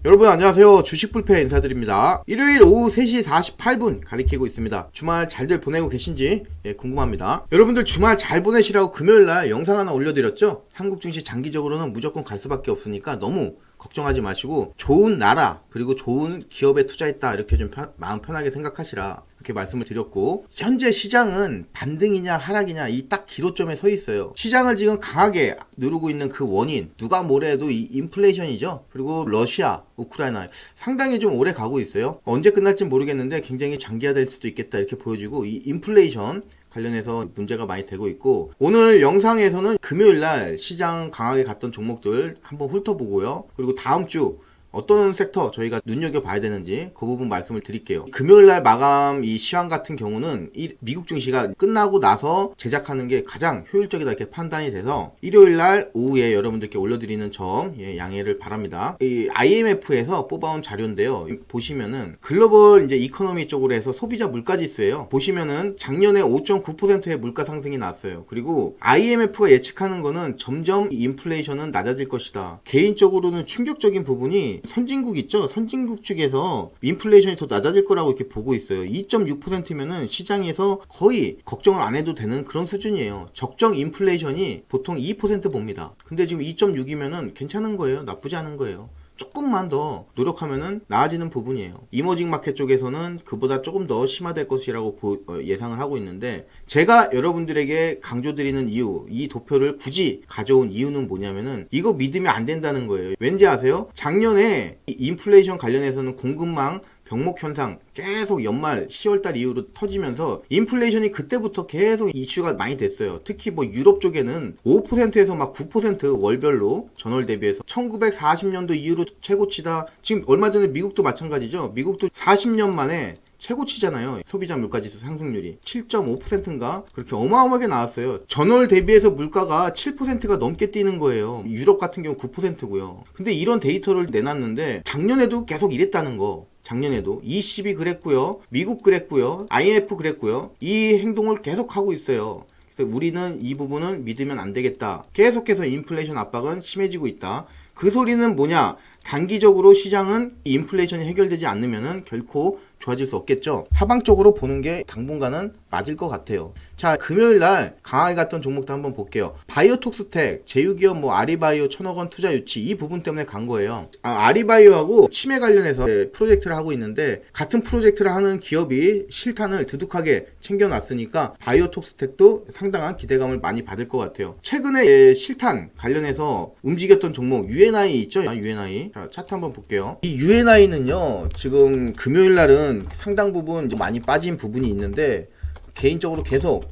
여러분 안녕하세요. 주식불패 인사드립니다. 일요일 오후 3시 48분 가리키고 있습니다. 주말 잘들 보내고 계신지 궁금합니다. 여러분들 주말 잘 보내시라고 금요일날 영상 하나 올려드렸죠. 한국 증시 장기적으로는 무조건 갈 수밖에 없으니까 너무 걱정하지 마시고 좋은 나라 그리고 좋은 기업에 투자했다 이렇게 좀 마음 편하게 생각하시라 이렇게 말씀을 드렸고, 현재 시장은 반등이냐 하락이냐 이 딱 기로점에 서 있어요. 시장을 지금 강하게 누르고 있는 그 원인, 누가 뭐래도 이 인플레이션이죠. 그리고 러시아, 우크라이나 상당히 좀 오래 가고 있어요. 언제 끝날지 모르겠는데 굉장히 장기화될 수도 있겠다 이렇게 보여지고, 이 인플레이션 관련해서 문제가 많이 되고 있고, 오늘 영상에서는 금요일날 시장 강하게 갔던 종목들 한번 훑어보고요. 그리고 다음 주 어떤 섹터 저희가 눈여겨봐야 되는지 그 부분 말씀을 드릴게요. 금요일날 마감 이 시황 같은 경우는 미국 증시가 끝나고 나서 제작하는 게 가장 효율적이다 이렇게 판단이 돼서 일요일날 오후에 여러분들께 올려드리는 점 양해를 바랍니다. 이 IMF에서 뽑아온 자료인데요. 보시면은 글로벌 이제 이코노미 쪽으로 해서 소비자 물가지수예요. 보시면은 작년에 5.9%의 물가 상승이 났어요. 그리고 IMF가 예측하는 거는 점점 인플레이션은 낮아질 것이다. 개인적으로는 충격적인 부분이 선진국 있죠? 선진국 측에서 인플레이션이 더 낮아질 거라고 이렇게 보고 있어요. 2.6%면은 시장에서 거의 걱정을 안 해도 되는 그런 수준이에요. 적정 인플레이션이 보통 2% 봅니다. 근데 지금 2.6이면은 괜찮은 거예요. 나쁘지 않은 거예요. 조금만 더 노력하면은 나아지는 부분이에요. 이머징 마켓 쪽에서는 그보다 조금 더 심화될 것이라고 예상을 하고 있는데, 제가 여러분들에게 강조드리는 이유, 이 도표를 굳이 가져온 이유는 뭐냐면은 이거 믿으면 안 된다는 거예요. 왠지 아세요? 작년에 인플레이션 관련해서는 공급망 병목 현상 계속 연말 10월달 이후로 터지면서 인플레이션이 그때부터 계속 이슈가 많이 됐어요. 특히 뭐 유럽 쪽에는 5%에서 막 9% 월별로 전월 대비해서 1940년도 이후로 최고치다. 지금 얼마 전에 미국도 마찬가지죠. 미국도 40년 만에 최고치잖아요. 소비자 물가지수 상승률이 7.5%인가 그렇게 어마어마하게 나왔어요. 전월 대비해서 물가가 7%가 넘게 뛰는 거예요. 유럽 같은 경우 9%고요. 근데 이런 데이터를 내놨는데 작년에도 계속 이랬다는 거. 작년에도 ECB 그랬고요. 미국 그랬고요. IMF 그랬고요. 이 행동을 계속하고 있어요. 그래서 우리는 이 부분은 믿으면 안 되겠다. 계속해서 인플레이션 압박은 심해지고 있다. 그 소리는 뭐냐? 단기적으로 시장은 인플레이션이 해결되지 않으면은 결코 좋아질 수 없겠죠. 하방적으로 보는 게 당분간은 맞을 것 같아요. 자, 금요일날 강하게 갔던 종목도 한번 볼게요. 바이오톡스텍, 제휴기업 뭐 아리바이오 1,000억 원 투자 유치 이 부분 때문에 간 거예요. 아리바이오하고 치매 관련해서 프로젝트를 하고 있는데, 같은 프로젝트를 하는 기업이 실탄을 두둑하게 챙겨놨으니까 바이오톡스텍도 상당한 기대감을 많이 받을 것 같아요. 최근에 실탄 관련해서 움직였던 종목 UNI 있죠? UNI. 자, 차트 한번 볼게요. 이 UNI는요, 지금 금요일날은 상당 부분 많이 빠진 부분이 있는데, 개인적으로 계속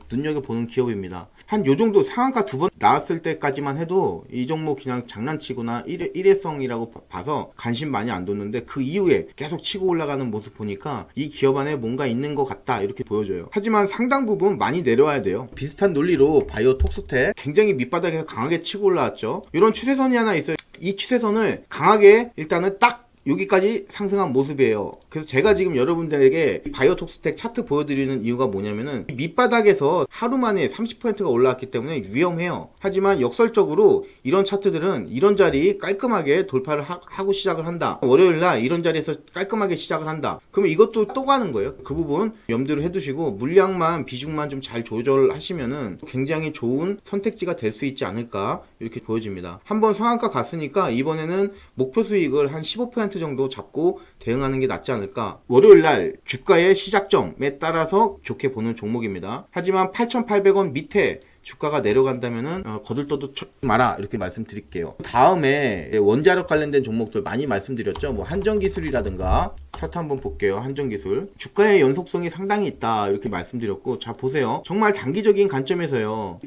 눈여겨보는 기업입니다. 한 요정도 상한가 2번 나왔을 때까지만 해도 이 종목 그냥 장난치거나 일회성이라고 봐서 관심 많이 안 뒀는데, 그 이후에 계속 치고 올라가는 모습 보니까 이 기업 안에 뭔가 있는 것 같다 이렇게 보여져요. 하지만 상당 부분 많이 내려와야 돼요. 비슷한 논리로 바이오톡스텍 굉장히 밑바닥에서 강하게 치고 올라왔죠. 이런 추세선이 하나 있어요. 이 추세선을 강하게 일단은 딱 여기까지 상승한 모습이에요. 그래서 제가 지금 여러분들에게 바이오톡스텍 차트 보여드리는 이유가 뭐냐면은 밑바닥에서 하루 만에 30%가 올라왔기 때문에 위험해요. 하지만 역설적으로 이런 차트들은 이런 자리 깔끔하게 돌파를 하고 시작을 한다. 월요일날 이런 자리에서 깔끔하게 시작을 한다. 그러면 이것도 또 가는 거예요. 그 부분 염두를 해두시고 물량만 비중만 좀 잘 조절하시면은 굉장히 좋은 선택지가 될 수 있지 않을까 이렇게 보여집니다. 한번 상한가 갔으니까 이번에는 목표 수익을 한 15% 정도 잡고 대응하는 게 낫지 않을까. 월요일날 주가의 시작점에 따라서 좋게 보는 종목입니다. 하지만 8,800원 밑에 주가가 내려간다면은 거들떠도 마라 이렇게 말씀드릴게요. 다음에 원자력 관련된 종목들 많이 말씀드렸죠. 뭐 한전기술이라든가 차트 한번 볼게요. 한전기술 주가의 연속성이 상당히 있다 이렇게 말씀드렸고, 자 보세요. 정말 단기적인 관점에서요.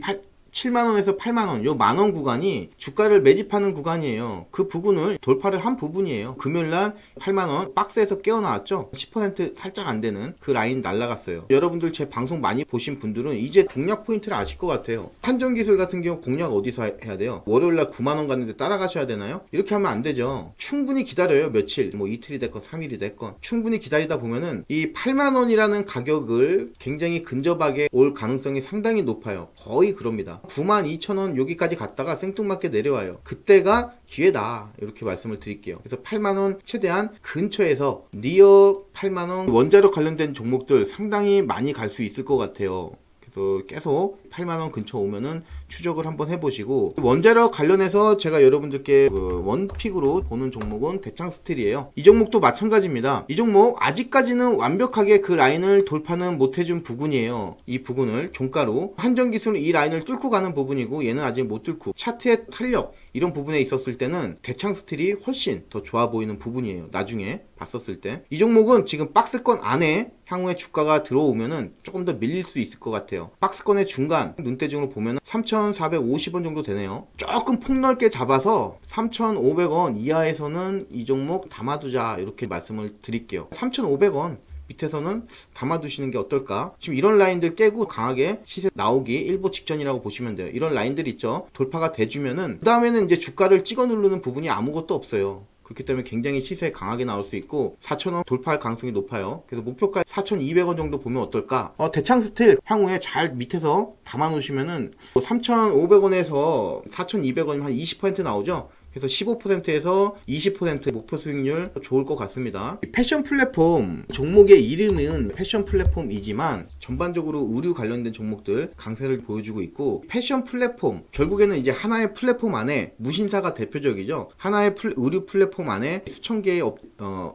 7만원에서 8만원, 요 만원 구간이 주가를 매집하는 구간이에요. 그 부분을 돌파를 한 부분이에요. 금요일날 8만원 박스에서 깨어나왔죠. 10% 살짝 안 되는 그 라인 날라갔어요. 여러분들 제 방송 많이 보신 분들은 이제 공략 포인트를 아실 것 같아요. 한전기술 같은 경우 공략 어디서 해야 돼요? 월요일날 9만원 갔는데 따라가셔야 되나요? 이렇게 하면 안 되죠. 충분히 기다려요. 며칠, 뭐 이틀이 됐건 3일이 됐건 충분히 기다리다 보면은 이 8만원이라는 가격을 굉장히 근접하게 올 가능성이 상당히 높아요. 거의 그럽니다. 92,000원 여기까지 갔다가 생뚱맞게 내려와요. 그때가 기회다 이렇게 말씀을 드릴게요. 그래서 8만원 최대한 근처에서 니어 8만원 원자력 관련된 종목들 상당히 많이 갈 수 있을 것 같아요. 계속 8만원 근처 오면은 추적을 한번 해보시고, 원자력 관련해서 제가 여러분들께 원픽으로 보는 종목은 대창스틸이에요. 이 종목도 마찬가지입니다. 이 종목 아직까지는 완벽하게 그 라인을 돌파는 못해준 부분이에요. 이 부분을 종가로 한정기술은 이 라인을 뚫고 가는 부분이고 얘는 아직 못 뚫고, 차트의 탄력 이런 부분에 있었을 때는 대창스틸이 훨씬 더 좋아 보이는 부분이에요. 나중에 봤었을 때. 이 종목은 지금 박스권 안에 향후에 주가가 들어오면은 조금 더 밀릴 수 있을 것 같아요. 박스권의 중간 눈대중으로 보면은 3,450원 정도 되네요. 조금 폭넓게 잡아서 3,500원 이하에서는 이 종목 담아두자 이렇게 말씀을 드릴게요. 3,500원 밑에서는 담아두시는 게 어떨까? 지금 이런 라인들 깨고 강하게 시세 나오기 일보 직전이라고 보시면 돼요. 이런 라인들 있죠? 돌파가 돼주면은 그 다음에는 이제 주가를 찍어 누르는 부분이 아무것도 없어요. 그렇기 때문에 굉장히 시세 강하게 나올 수 있고 4,000원 돌파할 가능성이 높아요. 그래서 목표가 4,200원 정도 보면 어떨까? 대창스틸 향후에 잘 밑에서 담아 놓으시면은 3,500원에서 4,200원이면 한 20% 나오죠? 그래서 15%에서 20% 목표 수익률 좋을 것 같습니다. 패션 플랫폼 종목의 이름은 패션 플랫폼이지만 전반적으로 의류 관련된 종목들 강세를 보여주고 있고, 패션 플랫폼 결국에는 이제 하나의 플랫폼 안에 무신사가 대표적이죠. 하나의 의류 플랫폼 안에 수천 개의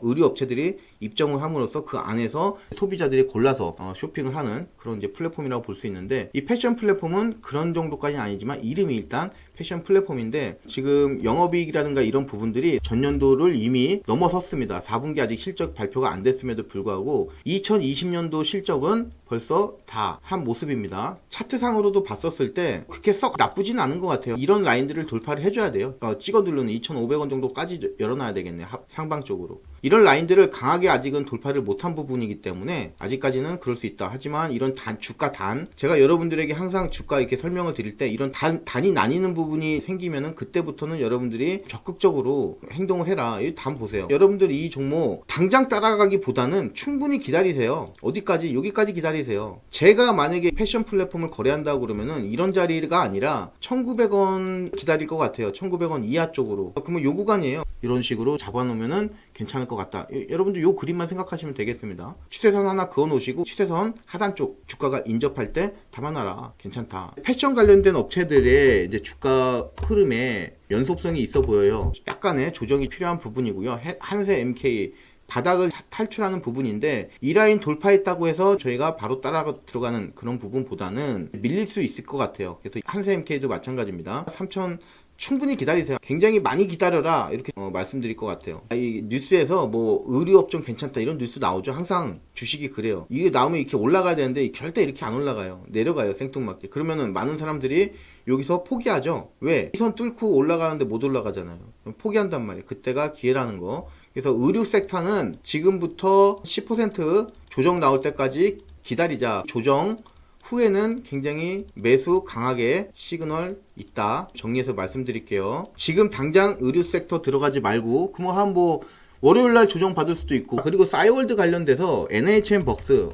의류 업체들이 입점을 함으로써 그 안에서 소비자들이 골라서 쇼핑을 하는 그런 이제 플랫폼이라고 볼 수 있는데, 이 패션 플랫폼은 그런 정도까지는 아니지만 이름이 일단 패션 플랫폼인데 지금 영업이익이라든가 이런 부분들이 전년도를 이미 넘어섰습니다. 4분기 아직 실적 발표가 안 됐음에도 불구하고 2020년도 실적은 벌써 다 한 모습입니다. 차트상으로도 봤었을 때 그렇게 썩 나쁘진 않은 것 같아요. 이런 라인들을 돌파를 해줘야 돼요. 찍어 누르는 2,500원 정도까지 열어놔야 되겠네요. 상방 쪽으로. 이런 라인들을 강하게 아직은 돌파를 못한 부분이기 때문에 아직까지는 그럴 수 있다. 하지만 이런 주가 단, 제가 여러분들에게 항상 주가 이렇게 설명을 드릴 때 이런 단이 나뉘는 부분이 생기면은 그때부터는 여러분들이 적극적으로 행동을 해라. 이 단 보세요. 여러분들이 이 종목 당장 따라가기보다는 충분히 기다리세요. 어디까지? 여기까지 기다리세요. 제가 만약에 패션 플랫폼을 거래한다고 그러면은 이런 자리가 아니라 1,900원 기다릴 것 같아요. 1,900원 이하 쪽으로. 그러면 요 구간이에요. 이런 식으로 잡아놓으면은 괜찮을 것 같다. 여러분들 요 그림만 생각하시면 되겠습니다. 추세선 하나 그어 놓으시고 추세선 하단 쪽 주가가 인접할 때 담아놔라. 괜찮다. 패션 관련된 업체들의 이제 주가 흐름에 연속성이 있어 보여요. 약간의 조정이 필요한 부분이고요. 한세 MK 바닥을 탈출하는 부분인데 이 라인 돌파했다고 해서 저희가 바로 따라 들어가는 그런 부분보다는 밀릴 수 있을 것 같아요. 그래서 한세 MK도 마찬가지입니다. 3,000 충분히 기다리세요. 굉장히 많이 기다려라 이렇게 말씀드릴 것 같아요. 이 뉴스에서 뭐 의류업종 괜찮다 이런 뉴스 나오죠. 항상 주식이 그래요. 이게 나오면 이렇게 올라가야 되는데 절대 이렇게 안 올라가요. 내려가요. 생뚱맞게. 그러면은 많은 사람들이 여기서 포기하죠. 왜? 이 선 뚫고 올라가는데 못 올라가잖아요. 포기한단 말이에요. 그때가 기회라는 거. 그래서 의류 섹터는 지금부터 10% 조정 나올 때까지 기다리자. 조정 후에는 굉장히 매수 강하게 시그널 있다. 정리해서 말씀드릴게요. 지금 당장 의류 섹터 들어가지 말고 그럼 뭐 월요일날 조정 받을 수도 있고, 그리고 싸이월드 관련돼서 NHN 벅스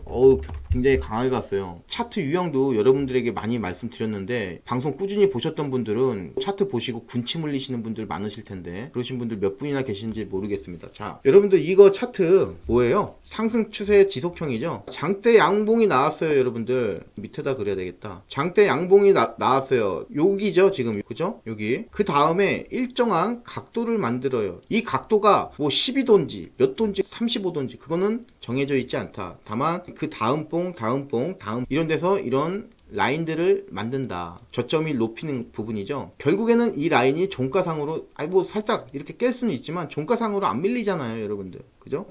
굉장히 강하게 갔어요. 차트 유형도 여러분들에게 많이 말씀드렸는데 방송 꾸준히 보셨던 분들은 차트 보시고 군침 흘리시는 분들 많으실 텐데 그러신 분들 몇 분이나 계신지 모르겠습니다. 자, 여러분들 이거 차트 뭐예요? 상승 추세 지속형이죠. 장대 양봉이 나왔어요. 여러분들 밑에다 그려야 되겠다. 장대 양봉이 나왔어요. 여기죠 지금, 그죠? 여기. 그 다음에 일정한 각도를 만들어요. 이 각도가 뭐 12도인지 몇 도인지 35도인지 그거는 정해져 있지 않다. 다만 그 다음 봉 이런 데서 이런 라인들을 만든다. 저점이 높이는 부분이죠. 결국에는 이 라인이 종가상으로 뭐 살짝 이렇게 깰 수는 있지만 종가상으로 안 밀리잖아요. 여러분들. 그죠?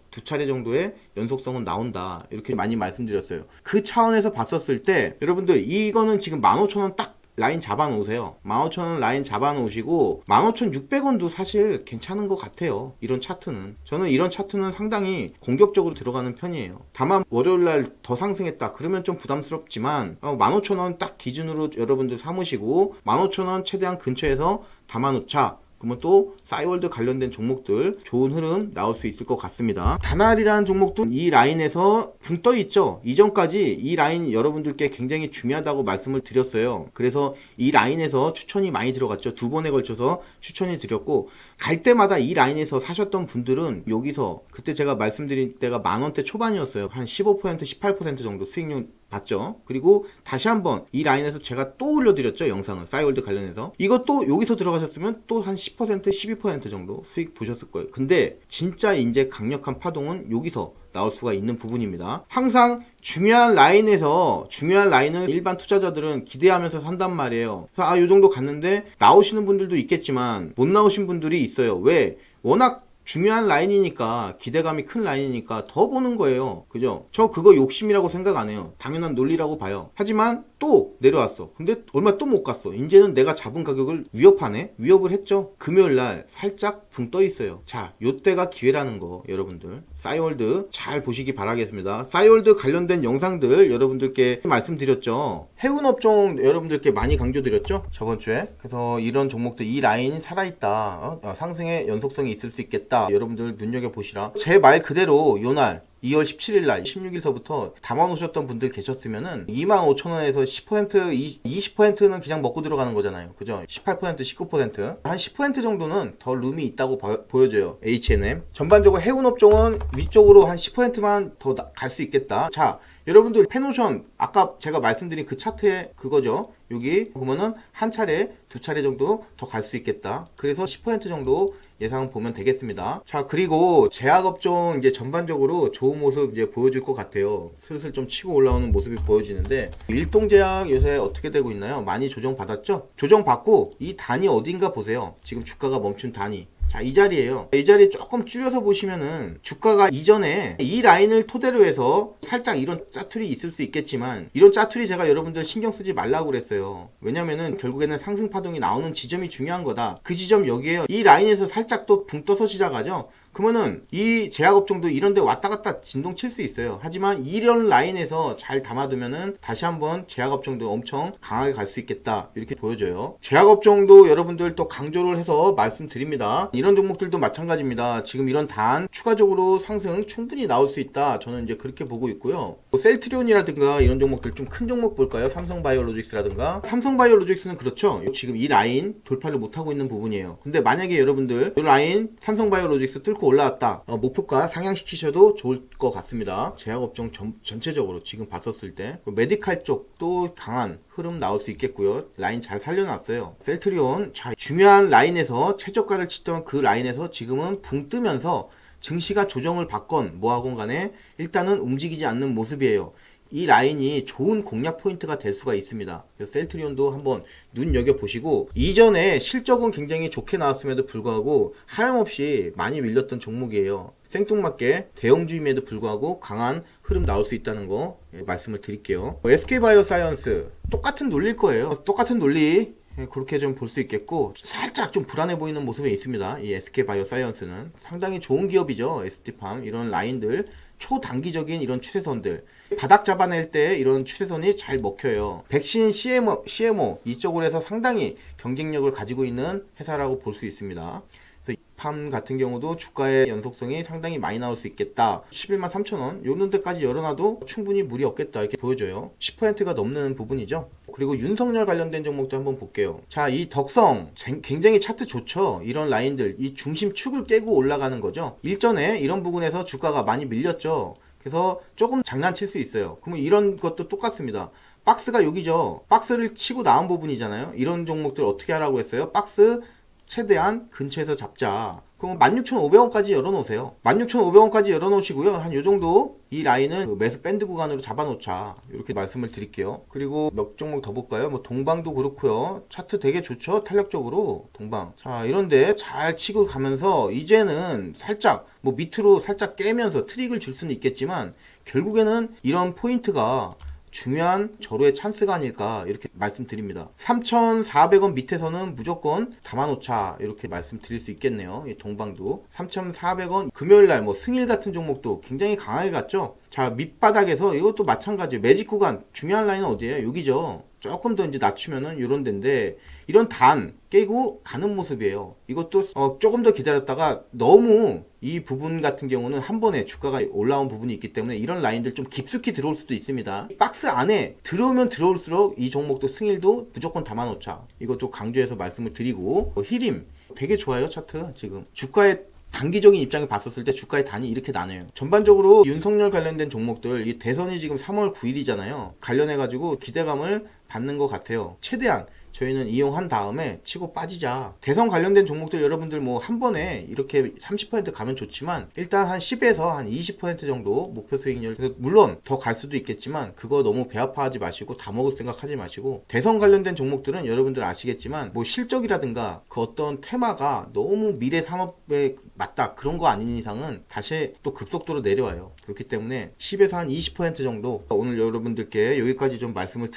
두 차례 정도의 연속성은 나온다. 이렇게 많이 말씀드렸어요. 그 차원에서 봤었을 때 여러분들 이거는 지금 15,000원 딱 라인 잡아 놓으세요. 15,000원 라인 잡아 놓으시고 15,600원도 사실 괜찮은 것 같아요. 이런 차트는. 저는 이런 차트는 상당히 공격적으로 들어가는 편이에요. 다만 월요일날 더 상승했다 그러면 좀 부담스럽지만 15,000원 딱 기준으로 여러분들 삼으시고 15,000원 최대한 근처에서 담아놓자. 그러면 또 싸이월드 관련된 종목들 좋은 흐름 나올 수 있을 것 같습니다. 다날이라는 종목도 이 라인에서 붕 떠 있죠. 이전까지 이 라인 여러분들께 굉장히 중요하다고 말씀을 드렸어요. 그래서 이 라인에서 추천이 많이 들어갔죠. 2번에 걸쳐서 추천이 드렸고, 갈 때마다 이 라인에서 사셨던 분들은 여기서 그때 제가 말씀드린 때가 만원대 초반이었어요. 한 15% 18% 정도 수익률 봤죠. 그리고 다시 한번 이 라인에서 제가 또 올려드렸죠. 영상을 싸이월드 관련해서. 이것도 여기서 들어가셨으면 또 한 10% 12% 정도 수익 보셨을 거예요. 근데 진짜 이제 강력한 파동은 여기서 나올 수가 있는 부분입니다. 항상 중요한 라인을 일반 투자자들은 기대하면서 산단 말이에요. 그래서 요 정도 갔는데 나오시는 분들도 있겠지만 못 나오신 분들이 있어요. 왜? 워낙 중요한 라인이니까, 기대감이 큰 라인이니까 더 보는 거예요. 그죠? 저 그거 욕심이라고 생각 안 해요. 당연한 논리라고 봐요. 하지만 또 내려왔어. 근데 얼마 또 못 갔어. 이제는 내가 잡은 가격을 위협하네? 위협을 했죠. 금요일날 살짝 붕 떠 있어요. 자, 요때가 기회라는 거, 여러분들. 싸이월드 잘 보시기 바라겠습니다. 싸이월드 관련된 영상들 여러분들께 말씀드렸죠. 해운업종 여러분들께 많이 강조드렸죠. 저번주에. 그래서 이런 종목들, 이 라인이 살아있다. 상승의 연속성이 있을 수 있겠다. 여러분들 눈여겨보시라. 제 말 그대로 요날 2월 17일날 16일서부터 담아놓으셨던 분들 계셨으면은 25,000원에서 10% 20%는 그냥 먹고 들어가는 거잖아요. 그죠? 18% 19% 한 10% 정도는 더 룸이 있다고 보여져요. H&M 전반적으로 해운업종은 위쪽으로 한 10%만 더 갈 수 있겠다. 자, 여러분들 페노션 아까 제가 말씀드린 그 차트에 그거죠. 여기 보면은 한 차례, 두 차례 정도 더 갈 수 있겠다. 그래서 10% 정도 예상 보면 되겠습니다. 자, 그리고 제약업종 이제 전반적으로 좋은 모습 이제 보여줄 것 같아요. 슬슬 좀 치고 올라오는 모습이 보여지는데, 일동제약 요새 어떻게 되고 있나요? 많이 조정받았죠? 조정받고 이 단이 어딘가 보세요. 지금 주가가 멈춘 단이. 자, 이 자리에요. 이 자리 조금 줄여서 보시면은 주가가 이전에 이 라인을 토대로 해서 살짝 이런 짜투리 있을 수 있겠지만, 이런 짜투리 제가 여러분들 신경 쓰지 말라고 그랬어요. 왜냐면은 결국에는 상승 파동이 나오는 지점이 중요한 거다. 그 지점 여기에요. 이 라인에서 살짝 또 붕 떠서 시작하죠. 그러면은 이 제약업종도 이런데 왔다 갔다 진동 칠 수 있어요. 하지만 이런 라인에서 잘 담아두면은 다시 한번 제약업종도 엄청 강하게 갈 수 있겠다, 이렇게 보여져요. 제약업종도 여러분들 또 강조를 해서 말씀드립니다. 이런 종목들도 마찬가지입니다. 지금 이런 단 추가적으로 상승 충분히 나올 수 있다, 저는 이제 그렇게 보고 있고요. 셀트리온이라든가 이런 종목들 좀 큰 종목 볼까요? 삼성바이오로직스라든가. 삼성바이오로직스는 그렇죠. 지금 이 라인 돌파를 못하고 있는 부분이에요. 근데 만약에 여러분들 이 라인 삼성바이오로직스 뚫고 올라왔다, 목표가 상향시키셔도 좋을 것 같습니다. 제약업종 전체적으로 지금 봤었을 때 메디칼 쪽도 강한 흐름 나올 수 있겠고요. 라인 잘 살려놨어요. 셀트리온, 자, 중요한 라인에서 최저가를 치던 그 라인에서 지금은 붕 뜨면서 증시가 조정을 받건 뭐하건 간에 일단은 움직이지 않는 모습이에요. 이 라인이 좋은 공략 포인트가 될 수가 있습니다. 그래서 셀트리온도 한번 눈여겨보시고, 이전에 실적은 굉장히 좋게 나왔음에도 불구하고 하염없이 많이 밀렸던 종목이에요. 생뚱맞게 대형주임에도 불구하고 강한 흐름 나올 수 있다는 거 말씀을 드릴게요. SK바이오사이언스 똑같은 논리일 거예요. 똑같은 논리 그렇게 좀 볼 수 있겠고, 살짝 좀 불안해 보이는 모습이 있습니다. 이 SK바이오사이언스는 상당히 좋은 기업이죠. ST팜 이런 라인들, 초단기적인 이런 추세선들 바닥 잡아낼 때 이런 추세선이 잘 먹혀요. 백신 CMO 이쪽으로 해서 상당히 경쟁력을 가지고 있는 회사라고 볼 수 있습니다. 그래서 팜 같은 경우도 주가의 연속성이 상당히 많이 나올 수 있겠다. 11만 3천원 요런 데까지 열어놔도 충분히 무리 없겠다, 이렇게 보여져요. 10%가 넘는 부분이죠. 그리고 윤석열 관련된 종목도 한번 볼게요. 자, 이 덕성 굉장히 차트 좋죠. 이런 라인들, 이 중심축을 깨고 올라가는 거죠. 일전에 이런 부분에서 주가가 많이 밀렸죠. 그래서 조금 장난칠 수 있어요. 그러면 이런 것도 똑같습니다. 박스가 여기죠. 박스를 치고 나온 부분이잖아요. 이런 종목들 어떻게 하라고 했어요? 박스 최대한 근처에서 잡자. 그럼 16,500원까지 열어놓으세요. 16,500원까지 열어놓으시고요. 한 요정도 이 라인은 그 매수 밴드 구간으로 잡아놓자, 이렇게 말씀을 드릴게요. 그리고 몇 종목 더 볼까요? 뭐 동방도 그렇고요. 차트 되게 좋죠. 탄력적으로 동방. 자, 이런데 잘 치고 가면서 이제는 살짝 뭐 밑으로 살짝 깨면서 트릭을 줄 수는 있겠지만, 결국에는 이런 포인트가 중요한 절호의 찬스가 아닐까, 이렇게 말씀드립니다. 3,400원 밑에서는 무조건 담아놓자, 이렇게 말씀드릴 수 있겠네요. 이 동방도 3,400원 금요일날 뭐 승일 같은 종목도 굉장히 강하게 갔죠. 자, 밑바닥에서 이것도 마찬가지예요. 매직 구간 중요한 라인은 어디예요? 여기죠. 조금 더 이제 낮추면은 이런 데인데 이런 단 깨고 가는 모습이에요. 이것도 조금 더 기다렸다가 너무 이 부분 같은 경우는 한 번에 주가가 올라온 부분이 있기 때문에 이런 라인들 좀 깊숙이 들어올 수도 있습니다. 박스 안에 들어오면 들어올수록 이 종목도 승일도 무조건 담아놓자. 이것도 강조해서 말씀을 드리고 히림 되게 좋아요. 차트 지금 주가의 단기적인 입장에 봤었을 때 주가의 단이 이렇게 나눠요. 전반적으로 윤석열 관련된 종목들 이 대선이 지금 3월 9일이잖아요. 관련해가지고 기대감을 받는 것 같아요. 최대한 저희는 이용한 다음에 치고 빠지자. 대선 관련된 종목들 여러분들 뭐 한 번에 이렇게 30% 가면 좋지만 일단 한 10에서 한 20% 정도 목표 수익률. 그래서 물론 더 갈 수도 있겠지만 그거 너무 배 아파하지 마시고 다 먹을 생각하지 마시고 대선 관련된 종목들은 여러분들 아시겠지만 뭐 실적이라든가 그 어떤 테마가 너무 미래 산업에 맞다 그런 거 아닌 이상은 다시 또 급속도로 내려와요. 그렇기 때문에 10에서 한 20% 정도 오늘 여러분들께 여기까지 좀 말씀을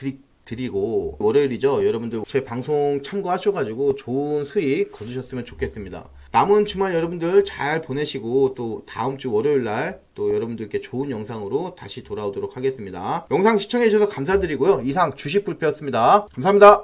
드리고 월요일이죠. 여러분들 제 방송 참고하셔가지고 좋은 수익 거두셨으면 좋겠습니다. 남은 주말 여러분들 잘 보내시고 또 다음 주 월요일날 또 여러분들께 좋은 영상으로 다시 돌아오도록 하겠습니다. 영상 시청해주셔서 감사드리고요. 이상 주식불패였습니다. 감사합니다.